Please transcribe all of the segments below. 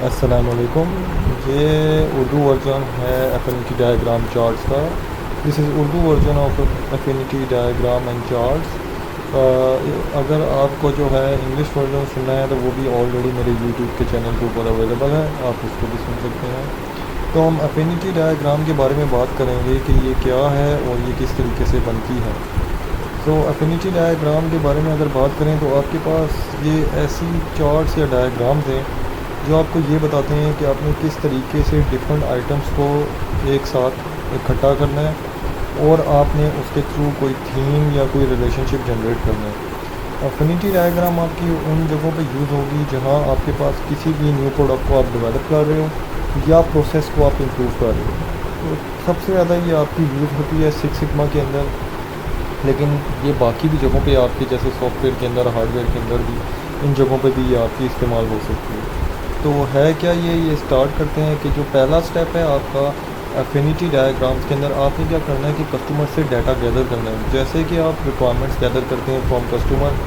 अस्सलामुअलैकुम। ये उर्दू वर्जन है एफिनिटी डायग्राम चार्ट्स का। This is Urdu version of affinity diagram and charts. अगर आपको जो है इंग्लिश वर्जन सुनना है तो वो भी ऑलरेडी मेरे यूट्यूब के चैनल के ऊपर अवेलेबल है, आप उसको भी सुन सकते हैं। तो हम एफिनिटी डायग्राम के बारे में बात करेंगे कि ये क्या है और ये किस तरीके से बनती है। तो एफिनिटी डायग्राम के बारे में अगर बात करें तो आपके पास ये ऐसी चार्ट्स या डायग्राम्स हैं जो आपको ये बताते हैं कि आपने किस तरीके से डिफरेंट आइटम्स को एक साथ इकट्ठा करना है और आपने उसके थ्रू कोई थीम या कोई रिलेशनशिप जनरेट करना है। एफिनिटी डायग्राम आपकी उन जगहों पे यूज़ होगी जहां आपके पास किसी भी न्यू प्रोडक्ट को आप डेवलप कर रहे हो या प्रोसेस को आप इम्प्रूव कर रहे हो। तो सबसे ज़्यादा ये आपकी यूज़ होती है सिक्स सिग्मा के अंदर, लेकिन ये बाकी भी जगहों पे आपके जैसे सॉफ्टवेयर के अंदर, हार्डवेयर के अंदर भी, इन जगहों पे भी ये आपकी इस्तेमाल हो सकती है। तो है क्या ये स्टार्ट करते हैं कि जो पहला स्टेप है आपका एफिनिटी डायग्राम्स के अंदर, आपने क्या करना है कि कस्टमर से डाटा गैदर करना है। जैसे कि आप रिक्वायरमेंट्स गैदर करते हैं फ्रॉम कस्टमर,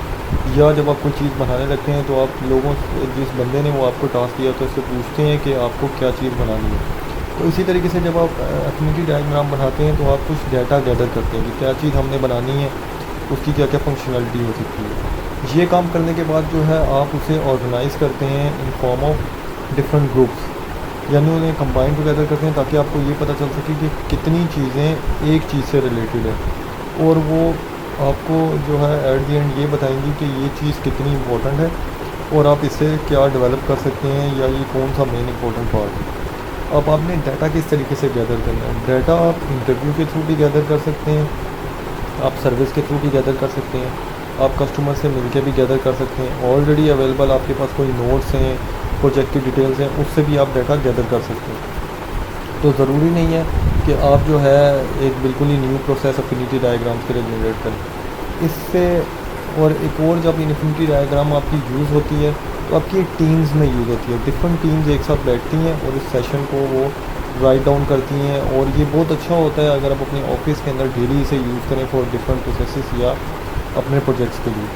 या जब आप कोई चीज़ बनाने लगते हैं तो आप लोगों जिस बंदे ने वो आपको टास्क दिया तो उससे पूछते हैं कि आपको क्या चीज़ बनानी है। तो इसी तरीके से जब आप एफिनिटी डायग्राम बनाते हैं तो आप कुछ डाटा गैदर करते हैं कि क्या चीज़ हमने बनानी है, उसकी क्या क्या फंक्शनलिटी हो सकती है। ये काम करने के बाद जो है आप उसे ऑर्गेनाइज़ करते हैं in form of different groups, यानी उन्हें कंबाइन टुगेदर करते हैं ताकि आपको ये पता चल सके कि कितनी चीज़ें एक चीज़ से रिलेटेड है, और वो आपको जो है एट दी एंड ये बताएंगी कि ये चीज़ कितनी इंपॉर्टेंट है और आप इससे क्या डेवलप कर सकते हैं या ये कौन सा मेन इंपॉर्टेंट पार्ट है। अब आपने डाटा किस तरीके से गैदर करना है। डाटा आप इंटरव्यू के थ्रू भी गैदर कर सकते हैं, आप सर्विस के थ्रू भी गैदर कर सकते हैं, आप कस्टमर से मिलके भी गैदर कर सकते हैं। ऑलरेडी अवेलेबल आपके पास कोई नोट्स हैं, प्रोजेक्ट की डिटेल्स हैं, उससे भी आप डाटा गैदर कर सकते हैं। तो ज़रूरी नहीं है कि आप जो है एक बिल्कुल ही न्यू प्रोसेस एफिनिटी डायग्राम्स के लिए जनरेट करें। इससे और एक और जब इन्फिनिटी डायग्राम आपकी यूज़ होती है तो आपकी टीम्स में यूज़ होती है। डिफरेंट टीम्स एक साथ बैठती हैं और इस सेशन को वो राइट डाउन करती हैं, और ये बहुत अच्छा होता है अगर आप अपने ऑफिस के अंदर डेली इसे यूज़ करें फॉर डिफरेंट प्रोसेसेस या अपने प्रोजेक्ट्स के लिए।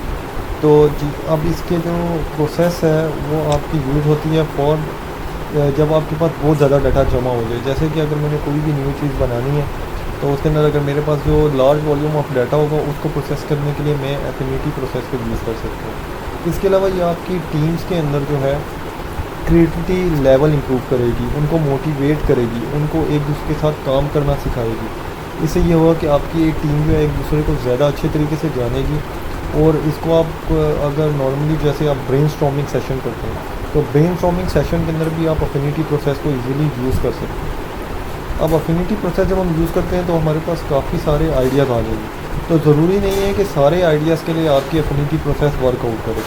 तो जी, अब इसके जो प्रोसेस है वो आपकी यूज़ होती है फॉर जब आपके पास बहुत ज़्यादा डाटा जमा हो जाए। जैसे कि अगर मैंने कोई भी न्यू चीज़ बनानी है तो उसके अंदर अगर मेरे पास जो लार्ज वॉल्यूम ऑफ डाटा होगा उसको प्रोसेस करने के लिए मैं एफिनिटी प्रोसेस को यूज़ कर सकता हूँ। इसके अलावा ये आपकी टीम्स के अंदर जो है क्रिएटिविटी लेवल इंप्रूव करेगी, उनको मोटिवेट करेगी, उनको एक दूसरे के साथ काम करना सिखाएगी। इससे ये होगा कि आपकी एक टीम जो है एक दूसरे को ज़्यादा अच्छे तरीके से जानेगी। और इसको आप अगर नॉर्मली जैसे आप ब्रेनस्टॉर्मिंग सेशन करते हैं तो ब्रेनस्टॉर्मिंग सेशन के अंदर भी आप अफिनिटी प्रोसेस को इजीली यूज़ कर सकते हैं। अब अफिनिटी प्रोसेस जब हम यूज़ करते हैं तो हमारे पास काफ़ी सारे आइडियाज़ आ जाएंगे। तो ज़रूरी नहीं है कि सारे आइडियाज़ के लिए आपकी अफिनिटी प्रोसेस वर्कआउट करे।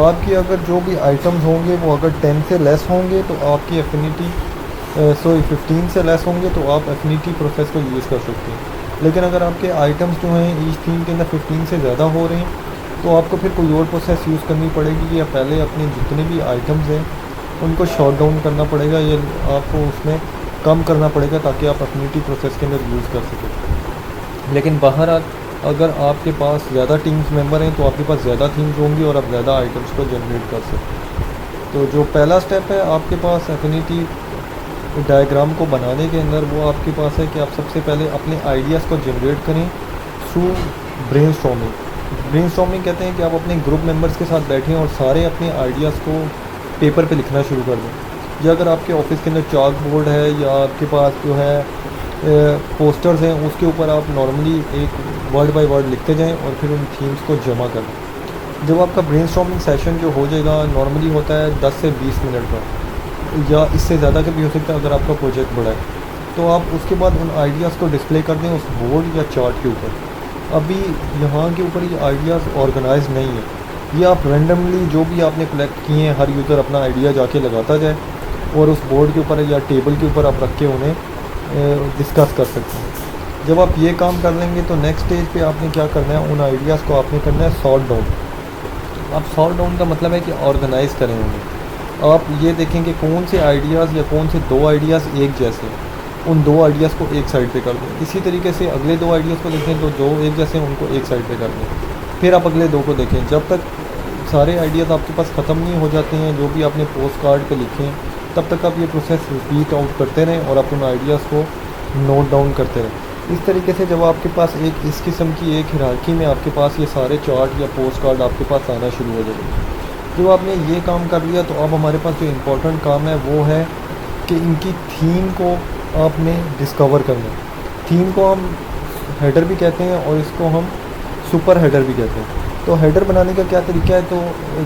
आपकी अगर जो भी आइटम्स होंगे वो अगर 10 से लेस होंगे तो आपकी एफिनिटी 15 से लेस होंगे तो आप एफिनिटी प्रोसेस को यूज़ कर सकते हैं। लेकिन अगर आपके आइटम्स जो हैं ईच थीम के अंदर 15 से ज़्यादा हो रहे हैं तो आपको फिर कोई और प्रोसेस यूज़ करनी पड़ेगी, या पहले अपने जितने भी आइटम्स हैं उनको शॉर्ट डाउन करना पड़ेगा, या आपको उसमें कम करना पड़ेगा ताकि आप एफिनिटी प्रोसेस के अंदर यूज़ कर सकें। लेकिन बाहर अगर आपके पास ज़्यादा टीम्स मेंबर हैं तो आपके पास ज़्यादा थीम्स होंगी और आप ज़्यादा आइटम्स को जनरेट कर सकते हैं। तो जो पहला स्टेप है आपके पास एफिनिटी डायग्राम को बनाने के अंदर, वो आपके पास है कि आप सबसे पहले अपने आइडियाज़ को जनरेट करें थ्रू ब्रेनस्टॉर्मिंग। ब्रेनस्टॉर्मिंग कहते हैं कि आप अपने ग्रुप मेंबर्स के साथ बैठें और सारे अपने आइडियाज़ को पेपर पे लिखना शुरू कर दें। या अगर आपके ऑफिस के अंदर चाक बोर्ड है या आपके पास जो है पोस्टर्स हैं, उसके ऊपर आप नॉर्मली एक वर्ड बाय वर्ड लिखते जाएं और फिर उन थीम्स को जमा करें। जब आपका ब्रेनस्टॉर्मिंग सेशन जो हो जाएगा नॉर्मली होता है 10 से 20 मिनट का, या इससे ज़्यादा का भी हो सकता है अगर आपका प्रोजेक्ट बड़ा है। तो आप उसके बाद उन आइडियाज़ को डिस्प्ले कर दें उस बोर्ड या चार्ट के ऊपर। अभी यहाँ के ऊपर ये आइडियाज़ ऑर्गेनाइज नहीं है, ये आप रैंडमली जो भी आपने कलेक्ट किए हैं हर यूज़र अपना आइडिया जाके लगाता जाए और उस बोर्ड के ऊपर या टेबल के ऊपर आप रख के उन्हें डिस्कस कर सकते हैं। जब आप ये काम कर लेंगे तो नेक्स्ट स्टेज पे आपने क्या करना है, उन आइडियाज़ को आपने करना है सॉर्ट डाउन। अब सॉर्ट डाउन का मतलब है कि ऑर्गेनाइज़ करें उन्हें। आप ये देखें कि कौन से आइडियाज़ या कौन से दो आइडियाज़ एक जैसे हैं, उन दो आइडियाज़ को एक साइड पे कर दें। इसी तरीके से अगले दो आइडियाज़ को देखें तो जो एक जैसे हैं उनको एक साइड पे कर दें। फिर आप अगले दो को देखें। जब तक सारे आइडियाज़ आपके पास ख़त्म नहीं हो जाते हैं जो भी आपने पोस्ट कार्ड पे लिखे हैं, तब तक आप ये प्रोसेस रिपीट आउट करते रहें और आप उन आइडियाज़ को नोट डाउन करते रहें। इस तरीके से जब आपके पास एक इस किस्म की एक हिरार्की में आपके पास ये सारे चार्ट या पोस्ट कार्ड आपके पास आना शुरू हो जाएंगे। जब आपने ये काम कर लिया तो अब हमारे पास जो इम्पोर्टेंट काम है वो है कि इनकी थीम को आपने डिस्कवर करना है। थीम को हम हेडर भी कहते हैं और इसको हम सुपर हेडर भी कहते हैं। तो हेडर बनाने का क्या तरीका है, तो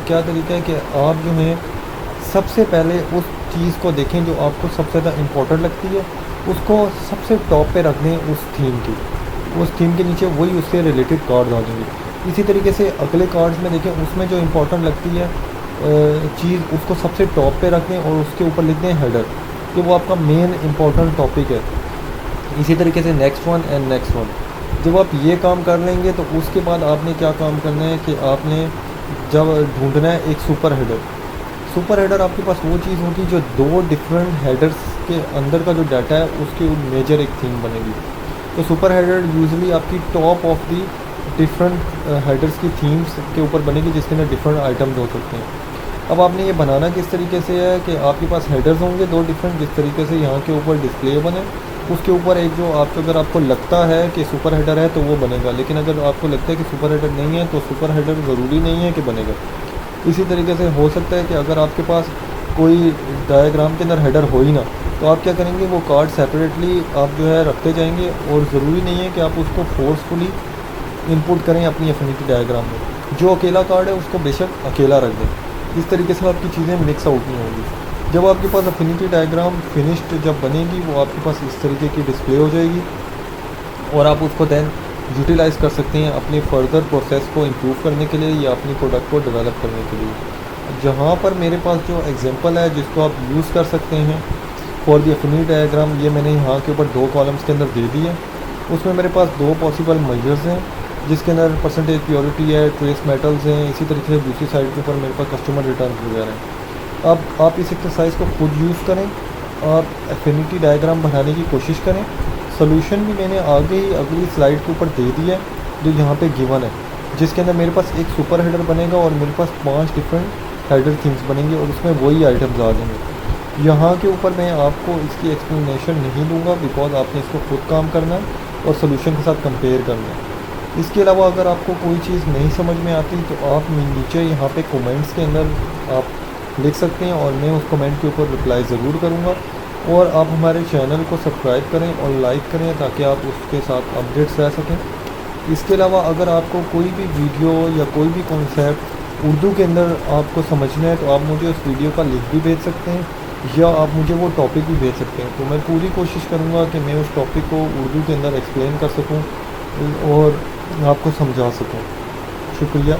क्या तरीका है कि आप जो है सबसे पहले उस चीज़ को देखें जो आपको सबसे ज़्यादा इम्पोर्टेंट लगती है, उसको सबसे टॉप पे रख दें उस थीम की। उस थीम के नीचे वही उससे रिलेटेड कार्ड आ जाएंगे। इसी तरीके से अगले कार्ड्स में देखें उसमें जो इम्पोर्टेंट लगती है चीज़ उसको सबसे टॉप पे रख दें और उसके ऊपर लिख दें हेडर, कि वो आपका मेन इम्पोर्टेंट टॉपिक है। इसी तरीके से next one and next one. जब आप ये काम कर लेंगे तो उसके बाद आपने क्या काम करना है कि आपने जब ढूंढना है एक सुपर हेडर। सुपर हेडर आपके पास वो चीज़ होगी जो दो डिफरेंट हेडर्स के अंदर का जो डाटा है उसकी मेजर एक थीम बनेगी। तो सुपर हेडर यूजुअली आपकी top of the different headers की थीम्स के ऊपर बनेगी जिसके अंदर डिफरेंट आइटम्स हो सकते हैं। अब आपने ये बनाना किस तरीके से है कि आपके पास हेडर्स होंगे दो डिफरेंट, जिस तरीके से यहाँ के ऊपर डिस्प्ले बने, उसके ऊपर एक जो आपको अगर आपको लगता है कि सुपर हेडर है तो वो बनेगा, लेकिन अगर आपको लगता है कि सुपर हेडर नहीं है तो सुपर हेडर ज़रूरी नहीं है कि बनेगा। इसी तरीके से हो सकता है कि अगर आपके पास कोई डायग्राम के अंदर हेडर हो ही ना, तो आप क्या करेंगे वो कार्ड सेपरेटली आप जो है रखते जाएंगे और ज़रूरी नहीं है कि आप उसको फोर्सफुली इनपुट करें अपनी एफिनिटी डायग्राम में। जो अकेला कार्ड है उसको बेशक अकेला रख दें। इस तरीके से आपकी चीज़ें मिक्स आउट नहीं होंगी। जब आपके पास एफिनिटी डायग्राम फिनिश्ड जब बनेगी वो आपके पास इस तरीके की डिस्प्ले हो जाएगी और आप उसको दैन यूटिलाइज़ कर सकते हैं अपनी फर्दर प्रोसेस को इम्प्रूव करने के लिए या अपनी प्रोडक्ट को डेवलप करने के लिए। जहाँ पर मेरे पास जो एग्जांपल है जिसको आप यूज़ कर सकते हैं फॉर द एफिनिटी डायग्राम, ये मैंने यहाँ के ऊपर दो कॉलम्स के अंदर दे दी है। उसमें मेरे पास दो पॉसिबल मेजर्स हैं जिसके अंदर परसेंटेज प्योरिटी है, ट्रेस मेटल्स हैं। इसी तरीके से दूसरी साइड के ऊपर मेरे पास कस्टमर रिटर्न वगैरह हैं। अब आप इस एक्सरसाइज को खुद यूज़ करें, आप एफिनिटी डायग्राम बनाने की कोशिश करें। सोल्यूशन भी मैंने आगे ही अगली स्लाइड के ऊपर दे दिया है जो यहाँ पे गिवन है, जिसके अंदर मेरे पास एक सुपर हेडर बनेगा और मेरे पास 5 डिफरेंट हेडर थीम्स बनेंगे और उसमें वही आइटम्स आ जाएंगे। यहाँ के ऊपर मैं आपको इसकी एक्सप्लेनेशन नहीं दूंगा बिकॉज आपने इसको खुद काम करना है और सोल्यूशन के साथ कंपेयर करना है। इसके अलावा अगर आपको कोई चीज़ नहीं समझ में आती तो आप नीचे यहाँ पे कमेंट्स के अंदर आप लिख सकते हैं और मैं उस कमेंट के ऊपर रिप्लाई ज़रूर करूँगा। और आप हमारे चैनल को सब्सक्राइब करें और लाइक करें ताकि आप उसके साथ अपडेट्स रह सकें। इसके अलावा अगर आपको कोई भी वीडियो या कोई भी कॉन्सेप्ट उर्दू के अंदर आपको समझना है तो आप मुझे उस वीडियो का लिंक भी भेज सकते हैं या आप मुझे वो टॉपिक भी भेज सकते हैं। तो मैं पूरी कोशिश करूँगा कि मैं उस टॉपिक को उर्दू के अंदर एक्सप्लेन कर सकूँ और आपको समझा सकूँ। शुक्रिया।